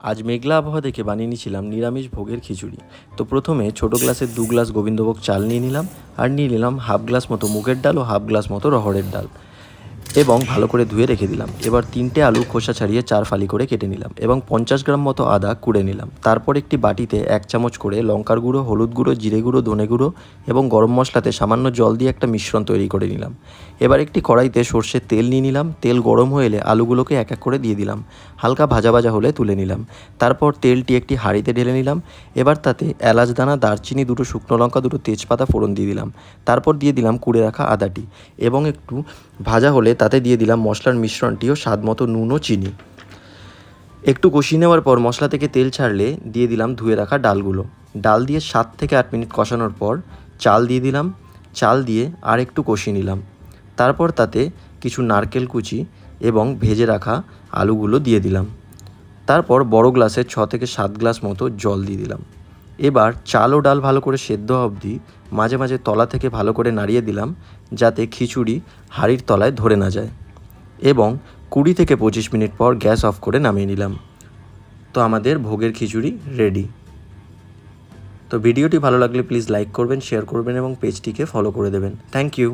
আজ মেঘলা আবহাওয়া দেখে বানিয়ে নিয়েছিলাম নিরামিষ ভোগের খিচুড়ি। তো প্রথমে ছোটো গ্লাসের 2 গ্লাস গোবিন্দভোগ চাল নিয়ে নিলাম, আর নিয়ে নিলাম হাফ গ্লাস মতো মুগের ডাল ও হাফ গ্লাস মতো রহড়ের ডাল, এবং ভালো করে ধুয়ে রেখে দিলাম। এবার 3টে আলু খোসা ছাড়িয়ে 4 ফালি করে কেটে নিলাম এবং 50 গ্রাম মতো আদা কুড়ে নিলাম। তারপর একটি বাটিতে 1 চামচ করে লঙ্কার গুঁড়ো, হলুদ গুঁড়ো, জিরে গুঁড়ো, ধনে গুঁড়ো এবং গরম মশলাতে সামান্য জল দিয়ে একটা মিশ্রণ তৈরি করে নিলাম। এবার একটি কড়াইতে সর্ষের তেল নিয়ে নিলাম। তেল গরম হয়ে এলে আলুগুলোকে এক এক করে দিয়ে দিলাম। হালকা ভাজা ভাজা হলে তুলে নিলাম। তারপর তেলটি একটি হাঁড়িতে ঢেলে নিলাম। এবার তাতে এলাচ দানা, দারচিনি, 2টো শুকনো লঙ্কা, 2টো তেজপাতা ফোড়ন দিয়ে দিলাম। তারপর দিয়ে দিলাম কুড়ে রাখা আদাটি, এবং একটু ভাজা হলে তাতে দিয়ে দিলাম মশলার মিশ্রণটি ও স্বাদ মতো নুন ও চিনি। একটু কষিয়ে নেওয়ার পর মশলা থেকে তেল ছাড়লে দিয়ে দিলাম ধুয়ে রাখা ডালগুলো। ডাল দিয়ে 7 থেকে 8 মিনিট কষানোর পর চাল দিয়ে দিলাম। চাল দিয়ে আর একটু কষিয়ে নিলাম। তারপর তাতে কিছু নারকেল কুচি এবং ভেজে রাখা আলুগুলো দিয়ে দিলাম। তারপর বড় গ্লাসে 6 থেকে 7 গ্লাস মতো জল দিয়ে দিলাম। এবার চাল ও ডাল ভালো করে সেদ্ধ হওয়া অবধি মাঝে মাঝে তলা থেকে ভালো করে নাড়িয়ে দিলাম, যাতে খিচুড়ি হাঁড়ির তলায় ধরে না যায়, এবং 20 থেকে 25 মিনিট পর গ্যাস অফ করে নামিয়ে নিলাম। তো আমাদের ভোগের খিচুড়ি রেডি। তো ভিডিওটি ভালো লাগলে প্লিজ লাইক করবেন, শেয়ার করবেন এবং পেজটিকে ফলো করে দেবেন। Thank you.